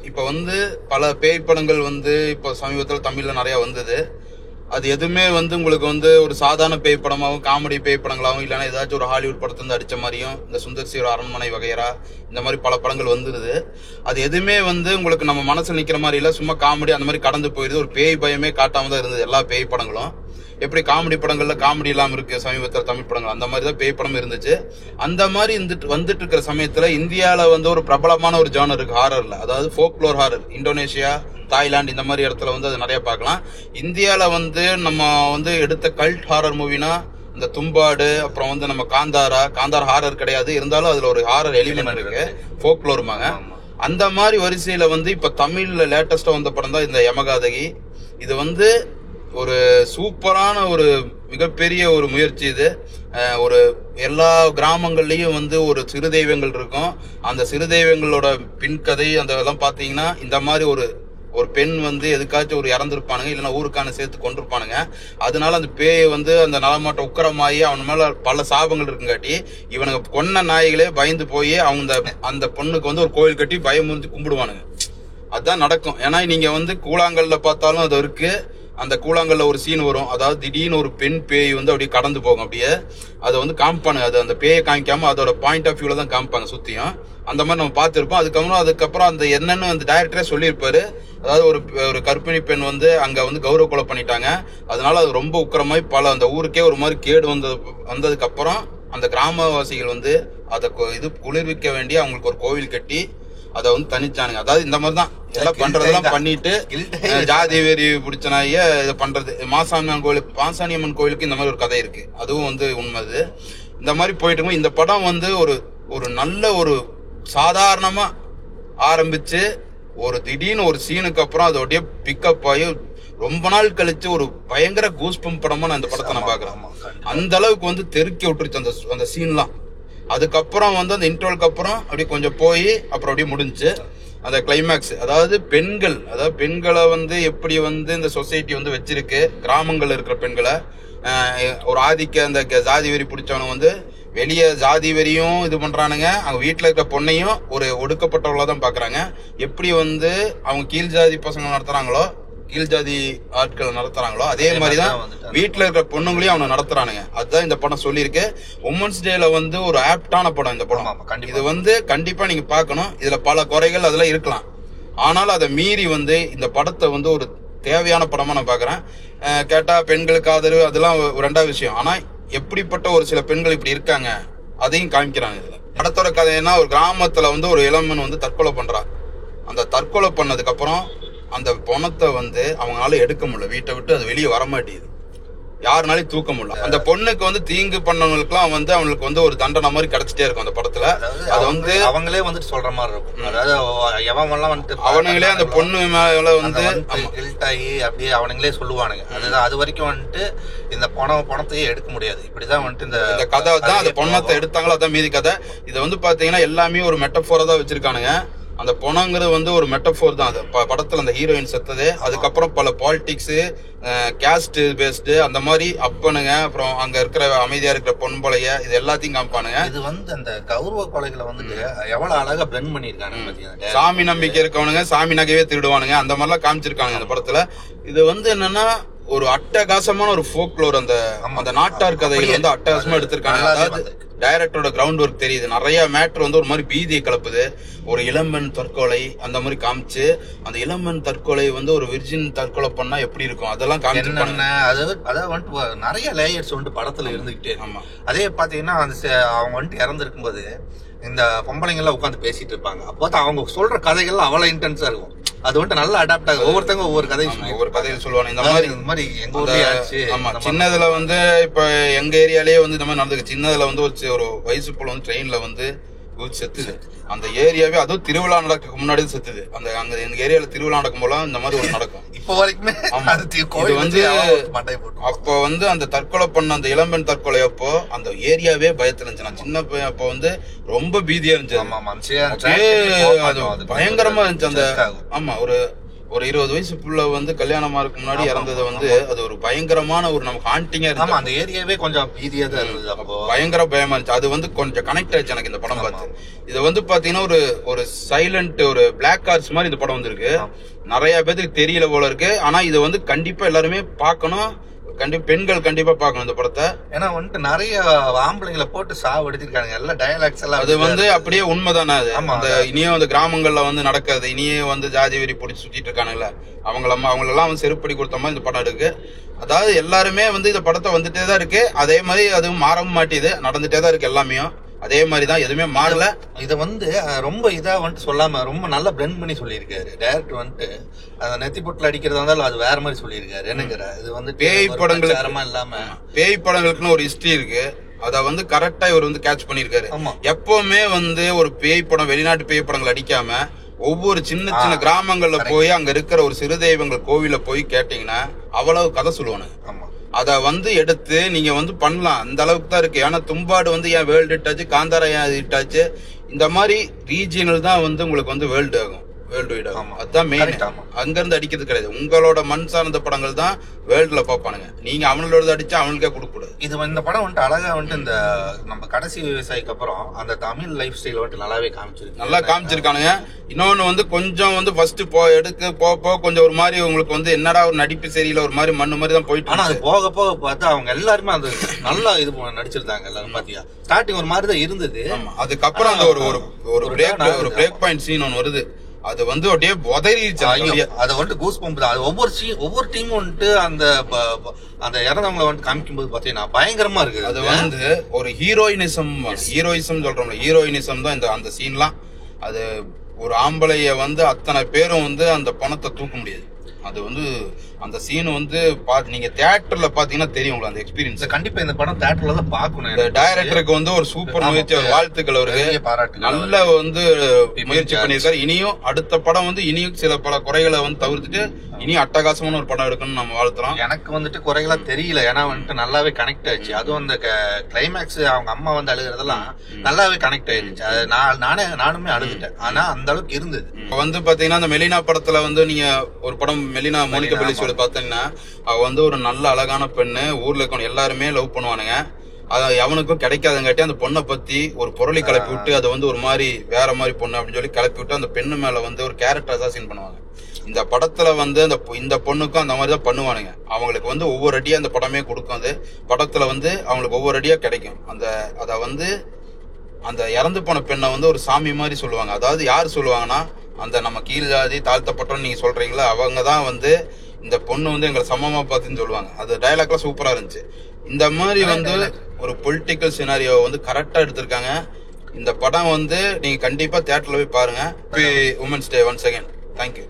இப்ப வந்து பல பேய் படங்கள் வந்து இப்ப சமீபத்தில் தமிழ்ல நிறைய வந்தது. அது எதுவுமே வந்து உங்களுக்கு வந்து ஒரு சாதாரண பேய் படமாகவும் காமெடி பேய் படங்களாகவும் இல்லைன்னா ஏதாச்சும் ஒரு ஹாலிவுட் படத்துல இருந்து அடிச்ச மாதிரியும் இந்த சுந்தர் சி ஒரு அரண்மனை வகைரா இந்த மாதிரி பல படங்கள் வந்துருது. அது எதுவுமே வந்து உங்களுக்கு நம்ம மனசுல நிக்கிற மாதிரி இல்ல, சும்மா காமெடி அந்த மாதிரி கடந்து போயிருது. ஒரு பேய் பயமே காட்டாம தான் இருந்தது எல்லா பேய் படங்களும். எப்படி காமெடி படங்கள்ல காமெடி இல்லாம இருக்கு சமீபத்தில் தமிழ் படங்கள், அந்த மாதிரி தான் பேய் படம் இருந்துச்சு. அந்த மாதிரி வந்துட்டு இருக்கிற சமயத்துல இந்தியாவில வந்து ஒரு பிரபலமான ஒரு ஜானர் இருக்கு ஹாரர்ல, அதாவது ஃபோக்லோர் ஹாரர். இந்தோனேஷியா, தாய்லாந்து இந்த மாதிரி இடத்துல வந்து அது நிறைய பார்க்கலாம். இந்தியாவில வந்து நம்ம வந்து எடுத்த கல்ட் ஹாரர் மூவினா இந்த தும்பாடு, அப்புறம் வந்து நம்ம காந்தார் ஹாரர் கிடையாது, இருந்தாலும் அதுல ஒரு ஹாரர் எலிமெண்ட் இருக்கு, ஃபோக்லோருமாங்க. அந்த மாதிரி வரிசையில வந்து இப்ப தமிழ்ல லேட்டஸ்டா வந்த படம் தான் இந்த யமகாதகி. இது வந்து ஒரு சூப்பரான ஒரு மிகப்பெரிய ஒரு முயற்சி. இது ஒரு எல்லா கிராமங்கள்லயும் வந்து ஒரு சிறு தெய்வங்கள் இருக்கும். அந்த சிறு தெய்வங்களோட பின்கதை அந்த எல்லாம் பாத்தீங்கன்னா இந்த மாதிரி ஒரு பெண் வந்து எதுக்காச்சும் ஒரு இறந்துருப்பானுங்க, இல்லைன்னா ஊருக்கான சேர்த்து கொண்டிருப்பானுங்க. அதனால அந்த பேயை வந்து அந்த நலமாட்ட உக்கரமாயி அவன் மேல பல சாபங்கள் இருக்குங்காட்டி இவனுங்க கொன்ன நாய்களே பயந்து போய் அந்த பொண்ணுக்கு வந்து ஒரு கோயில் கட்டி பயமுறுத்தி கும்பிடுவானுங்க. அதுதான் நடக்கும். ஏன்னா நீங்க வந்து கூழாங்கல்ல பார்த்தாலும் அது இருக்கு. அந்த கூழாங்கல்ல ஒரு சீன் வரும், அதாவது திடீர்னு ஒரு பெண் பேய் வந்து அப்படியே கடந்து போகும். அப்படியே அதை வந்து காமிப்பானுங்க. அது அந்த பேயை காமிக்காம அதோட பாயிண்ட் ஆஃப் வியூல தான் காமிப்பாங்க சுத்தியும். அந்த மாதிரி நம்ம பார்த்திருப்போம். அதுக்கப்புறம் அந்த என்னன்னு அந்த டைரக்டரே சொல்லியிருப்பாரு. அதாவது ஒரு கர்ப்பிணி பெண் வந்து அங்க வந்து கௌரவ கொலை பண்ணிட்டாங்க. அதனால அது ரொம்ப உக்கிரமாய் அந்த ஊருக்கே ஒரு மாதிரி கேடு வந்ததுக்கு அப்புறம் அந்த கிராமவாசிகள் வந்து அதை குளிர்விக்க வேண்டிய அவங்களுக்கு ஒரு கோவில் கட்டி அதை வந்து தனிச்சானுங்க. அதாவது இந்த மாதிரி தான் எல்லாம் பண்றதெல்லாம் பண்ணிட்டு ஜாதி வெறி பிடிச்ச நாய இதை பண்றது. மாசாணியம்மன் கோயிலுக்கு இந்த மாதிரி ஒரு கதை இருக்கு, அதுவும் வந்து உண்மை. இந்த மாதிரி போயிட்டு இந்த படம் வந்து ஒரு நல்ல ஒரு சாதாரணமா ஆரம்பிச்சு ஒரு திடீர்னு ஒரு சீனுக்கு அப்புறம் அதோடைய பிக்கப் ஆகி ரொம்ப நாள் கழிச்சு ஒரு பயங்கர கூஸ்பம் படமா நான் இந்த படத்தை நான் பாக்குறேன். அந்த அளவுக்கு வந்து தெருக்கி விட்டுருச்சு அந்த சீன்லாம். அதுக்கப்புறம் வந்து அந்த இன்ட்ரோலுக்கு அப்புறம் அப்படியே கொஞ்சம் போய் அப்புறம் அப்படியே முடிஞ்சு அந்த கிளைமேக்ஸ். அதாவது பெண்களை வந்து எப்படி வந்து இந்த சொசைட்டி வந்து வச்சிருக்கு, கிராமங்கள்ல இருக்கிற பெண்களை ஒரு ஆதிக்க அந்த ஜாதி வெறி பிடிச்சவனுங்க வந்து வெளியே ஜாதி வெறியும் இது பண்றானுங்க, அவங்க வீட்டுல இருக்கிற பொண்ணையும் ஒரு ஒடுக்கப்பட்டவங்களா தான் பாக்குறாங்க. எப்படி வந்து அவங்க கீழ் ஜாதி பசங்க நடத்துறாங்களோ, கீழ் ஜாதி ஆட்களை நடத்துறாங்களோ, அதே மாதிரிதான் வீட்டுல இருக்கிற பொண்ணுங்களையும் அவனை நடத்துறானுங்க. அதுதான் இந்த படம் சொல்லியிருக்கு. உமன்ஸ் டேல வந்து ஒரு ஆப்டான படம் இந்த படம். இது வந்து கண்டிப்பா நீங்க பாக்கணும். இதுல பல குறைகள் அதெல்லாம் இருக்கலாம், ஆனாலும் அதை மீறி வந்து இந்த படத்தை வந்து ஒரு தேவையான படமா நான் பாக்குறேன். கேட்டா பெண்களுக்கு ஆதரவு அதெல்லாம் ஒரு ரெண்டாவது விஷயம். ஆனா எப்படிப்பட்ட ஒரு சில பெண்கள் இப்படி இருக்காங்க அதையும் காமிக்கிறாங்க. இதுல படத்தோட கதைன்னா ஒரு கிராமத்துல வந்து ஒரு இளம்பெண் வந்து தற்கொலை பண்றா. அந்த தற்கொலை பண்ணதுக்கு அப்புறம் அந்த பணத்தை வந்து அவங்களால எடுக்க முடியல, வீட்டை விட்டு அது வெளியே வரமாட்டேங்குது, யாருனாலையும் தூக்க முடியல. அந்த பொண்ணுக்கு வந்து தீங்கு பண்ணவங்களுக்குலாம் வந்து அவங்களுக்கு வந்து ஒரு தண்டனை மாதிரி கிடைச்சிட்டே இருக்கும் அந்த படத்துல. அது வந்து அவங்களே வந்துட்டு சொல்ற மாதிரி இருக்கும். அதாவது எவன்லாம் வந்துட்டு அவனுங்களே அந்த பொண்ணு மேல வந்து கில்ட் ஆகி அப்படியே அவனுங்களே சொல்லுவானுங்க. அதுதான் அது வரைக்கும் வந்துட்டு இந்த பணத்தையே எடுக்க முடியாது. இப்படிதான் வந்துட்டு இந்த கதை தான். அந்த பொண்ணத்தை எடுத்தாங்களோ அதான் மீதி கதை. இதை வந்து பாத்தீங்கன்னா எல்லாமே ஒரு மெட்டஃபோரா தான் வச்சிருக்கானுங்க. அந்த பொணங்கிறது வந்து ஒரு மெட்டஃபோர் தான். அது படத்துல அந்த ஹீரோயின் செத்தது, அதுக்கப்புறம் பல பாலிடிக்ஸ், கேஸ்ட் பேஸ்டு அந்த மாதிரி அப்பனுங்க, அப்புறம் அங்க இருக்கிற அமைதியா இருக்கிற பொன்பளைய, இது எல்லாத்தையும் காமிப்பானுங்க. இது வந்து அந்த கௌரவ கொலைகளை வந்துட்டு எவ்வளவு அழகா பிளெண்ட் பண்ணிருக்காங்க. சாமி நம்பிக்கை இருக்கவனுங்க சாமி நகையே திருடுவானுங்க, அந்த மாதிரி எல்லாம் காமிச்சிருக்காங்க அந்த படத்துல. இது வந்து என்னன்னா ஒரு அட்டகாசமான ஒரு ஃபோக்லோர். அந்த நாட்டார் கதைகள் வந்து அட்டகாசமா எடுத்திருக்காங்க. அதாவது டைரக்டரோட கிரவுண்ட் ஒர்க் தெரியுது. நிறைய மேட்டர் வந்து ஒரு மாதிரி பீதியை கலப்புது. ஒரு இளம்பெண் தற்கொலை அந்த மாதிரி காமிச்சு, அந்த இளம்பெண் தற்கொலை வந்து ஒரு விர்ஜின் தற்கொலை பண்ணா எப்படி இருக்கும் அதெல்லாம் காமிச்சிருப்பாங்க. அதாவது வந்துட்டு நிறைய லேயர்ஸ் வந்துட்டு படத்துல இருந்துகிட்டே. ஆமா, அதே பாத்தீங்கன்னா அவங்க வந்துட்டு இறந்துருக்கும் போது இந்த பொம்பளைங்க எல்லாம் உட்காந்து பேசிட்டு இருப்பாங்க. அப்போ அவங்க சொல்ற கதைகள்லாம் அவ்வளவு இன்டென்ஸா இருக்கும். அது வந்துட்டு நல்லா அடாப்ட் ஆகும். ஒவ்வொருத்தவங்க ஒவ்வொரு கதையும் சொல்லுவாங்க. இந்த மாதிரி எங்க ஊர்லயே ஆச்சு. ஆமா, சின்னதுல வந்து இப்ப எங்க ஏரியாலேயே வந்து இந்த மாதிரி நடந்துருக்கு. சின்னதுல வந்து ஒரு வயசு போல வந்து ட்ரெயின்ல வந்து செத்துது. அந்த ஏரியாவே அதுவும் திருவிழா நடக்க முன்னாடி செத்துது. அங்க எங்க ஏரியால திருவிழா நடக்கும் போல இந்த மாதிரி ஒரு நடக்கும் இப்ப வரைக்குமே. இது வந்து அப்ப வந்து அந்த தற்கொலை பண்ண அந்த இளம்பெண் தற்கொலை அப்போ அந்த ஏரியாவே பயத்துல இருந்துச்சு. நான் சின்ன பையன் அப்ப வந்து ரொம்ப பீதியா இருந்துச்சு. அது பயங்கரமா இருந்துச்சு. அந்த ஆமா ஒரு 20 வயசு புள்ள வந்து கல்யாணமா இருக்கு முன்னாடி இறந்தது வந்து அது ஒரு பயங்கரமான ஒரு நமக்கு ஹாண்டிங்கா இருந்துச்சு. அந்த ஏரியாவே கொஞ்சம் பீதியா தான் இருந்தது. அப்போ பயங்கர பயமா இருந்துச்சு. அது வந்து கொஞ்சம் கனெக்ட் ஆயிடுச்சு எனக்கு இந்த படம் பார்த்து. இது வந்து பாத்தீங்கன்னா ஒரு சைலண்ட் ஒரு பிளாக் கார்ஸ் மாதிரி இந்த படம் வந்திருக்கு. நிறைய பேருக்கு தெரியல போல இருக்கு. ஆனா இது வந்து கண்டிப்பா எல்லாருமே பார்க்கணும். பெண்கள் கண்டிப்பா பார்க்கணும் இந்த படத்தை. ஏன்னா வந்துட்டு நிறைய ஆம்பளைங்களை போட்டு சாவடிச்சிருக்காங்க. எல்லாம் டயலாக்ஸ் எல்லாம் அது வந்து அப்படியே உண்மைதானே. அது அந்த இனியும் அந்த கிராமங்கள்ல வந்து நடக்கிறது, இனியே வந்து ஜாதி வெறி பிடிச்சி சுத்திட்டு இருக்கானுங்களா அவங்களெல்லாம் வந்து செருப்படி கொடுத்த மாதிரி இந்த படம் இருக்கு. அதாவது எல்லாருமே வந்து இந்த படத்தை வந்துட்டே தான் இருக்கு. அதே மாதிரி அதுவும் மாறவும் மாட்டேது, நடந்துட்டே தான் இருக்கு எல்லாமே. அதே மாதிரிதான், எதுவுமே மாறல. இத வந்து ரொம்ப இதா வந்துட்டு சொல்லாம ரொம்ப நல்லா பிளெண்ட் பண்ணி சொல்லியிருக்காரு டைரக்டர். வந்துட்டு அந்த நெத்தி பொட்டில் அடிக்கிறதா இருந்தாலும் அது வேற மாதிரி சொல்லியிருக்காரு. என்னங்கிற இது வந்து பேய் படங்களுக்கு இல்லாம பேய் படங்களுக்குன்னு ஒரு ஹிஸ்டரி இருக்கு. அத வந்து கரெக்டா இவர் வந்து கேட்ச் பண்ணிருக்காரு. எப்பவுமே வந்து ஒரு பேய் படம், வெளிநாட்டு பேய் படங்கள் அடிக்காம ஒவ்வொரு சின்ன சின்ன கிராமங்கள்ல போய் அங்க இருக்கிற ஒரு சிறு தெய்வங்கள் கோவில போய் கேட்டீங்கன்னா அவ்வளவு கதை சொல்லுவானுங்க. அத வந்து எடுத்து நீங்க வந்து பண்ணலாம். அந்த அளவுக்கு தான் இருக்கு. ஏன்னா தும்பாடு வந்து ஏன் வேர்ல்டு ஹிட் ஆச்சு, காந்தாரா ஏன் ஹிட் ஆச்சு, இந்த மாதிரி ரீஜியனல் தான் வந்து உங்களுக்கு வந்து வேர்ல்டு ஆகும், வேர்ல்டு வைட் ஆகும். அதுதான் மெயின். அங்க இருந்து அடிக்கிறது கிடையாது. உங்களோட மண் சார்ந்த படங்கள் தான் வேர்ல்டுல பாப்பானுங்க. நீங்க அவனோட அடிச்சா அவனுக்கே கொடுக்க கூடாது. இது இந்த படம் வந்துட்டு அழகா வந்துட்டு இந்த நம்ம கடைசி விவசாயிக்கு அப்புறம் அந்த தமிழ் லைஃப் ஸ்டைல் வந்துட்டு நல்லாவே காமிச்சிருக்கு. நல்லா காமிச்சிருக்கானுங்க. இன்னொன்னு வந்து கொஞ்சம் வந்து ஃபர்ஸ்ட் போக கொஞ்சம் ஒரு மாதிரி உங்களுக்கு வந்து என்னடா ஒரு நடிப்பு சரியில்லை, ஒரு மாதிரி மண்ணு மாதிரி தான் போயிட்டு. ஆனா அது போக போக பார்த்தா அவங்க எல்லாருமே அது நல்லா இது நடிச்சிருந்தாங்க. எல்லாரும் பாத்தியா ஸ்டார்டிங் ஒரு மாதிரி தான் இருந்தது. அதுக்கப்புறம் அந்த ஒரு பிரேக் பாயிண்ட் சீன் ஒன்னு வருது. அது வந்து அப்படியே உதறிச்சு. அது வந்து கூஸ் பம்ப் தான். அது ஒவ்வொரு டீமும் வந்துட்டு அந்த இறந்தவங்களை வந்து காமிக்கும் போது பாத்தீங்கன்னா பயங்கரமா இருக்கு. அது வந்து ஒரு ஹீரோயினிசம் சொல்றோம்ல, ஹீரோயினிசம் தான் அந்த சீன்லாம். அது ஒரு ஆம்பளைய வந்து அத்தனை பேரும் வந்து அந்த பணத்தை தூக்க முடியாது. அது வந்து அந்த சீன் வந்து நீங்க தியேட்டர்ல பாத்தீங்கன்னா தெரியும் உங்களுக்கு அந்த எக்ஸ்பீரியன்ஸ். கண்டிப்பா இந்த படம் தியேட்டர்ல தான் பாக்கணும். இந்த டைரக்டருக்கு வந்து ஒரு சூப்பர் முயற்சி, வாழ்த்துக்கள் அவருக்கு. நல்ல வந்து முயற்சி பண்ணிருக்காரு. இனியும் அடுத்த படம் வந்து இனியும் சில பல குறைகளை வந்து தவிர்த்துட்டு இனியும் அட்டகாசமான ஒரு படம் எடுக்கணும்னு நம்ம வாழ்த்துறோம். எனக்கு வந்துட்டு குறைகளா தெரியல. ஏன்னா வந்துட்டு நல்லாவே கனெக்ட் ஆயிடுச்சு. அதுவும் அந்த கிளைமேக்ஸ் அவங்க அம்மா வந்து அழுகிறதெல்லாம் நல்லாவே கனெக்ட் ஆயிடுச்சு. அது நானுமே அழுதுட்டேன். ஆனா அந்த அளவுக்கு இருந்தது. வந்து பாத்தீங்கன்னா அந்த மெலினா படத்துல வந்து நீங்க ஒரு படம் மெலினா மோனிகா பெல்லிசியோட பாத்தீங்கன்னா அவ வந்து ஒரு நல்ல அழகான பெண்ணு, ஊர்ல இருக்கணும் எல்லாருமே லவ் பண்ணுவானுங்க. அது அவனுக்கும் கிடைக்காதங்காட்டி அந்த பொண்ணை பத்தி ஒரு பொருளை கிளப்பி விட்டு அதை வந்து ஒரு மாதிரி வேற மாதிரி பொண்ணு அப்படின்னு சொல்லி கிளப்பி விட்டு அந்த பெண்ணு மேல வந்து ஒரு கேரக்டர் அசாசின் பண்ணுவாங்க. இந்த படத்துல வந்து இந்த பொண்ணுக்கும் அந்த மாதிரி தான் பண்ணுவானுங்க. அவங்களுக்கு வந்து ஒவ்வொரு அடியா அந்த படமே கொடுக்கும். அது படத்துல வந்து அவங்களுக்கு ஒவ்வொரு அடியா கிடைக்கும். அத வந்து அந்த இறந்து போன பெண்ணை வந்து ஒரு சாமி மாதிரி சொல்லுவாங்க. அதாவது யாரு சொல்லுவாங்கன்னா அந்த நம்ம கீழ் ஜாதி தாழ்த்தப்பட்டோன்னு நீங்க சொல்றீங்களா, அவங்க தான் வந்து இந்த பொண்ணு வந்து எங்களை சமமா பார்த்துன்னு சொல்லுவாங்க. அது டைலாக்லாம் சூப்பரா இருந்துச்சு. இந்த மாதிரி வந்து ஒரு பொலிட்டிக்கல் சினாரியோ வந்து கரெக்டா எடுத்திருக்காங்க. இந்த படம் வந்து நீங்க கண்டிப்பா தியேட்டர்ல போய் பாருங்க. Women's day once again. Thank you.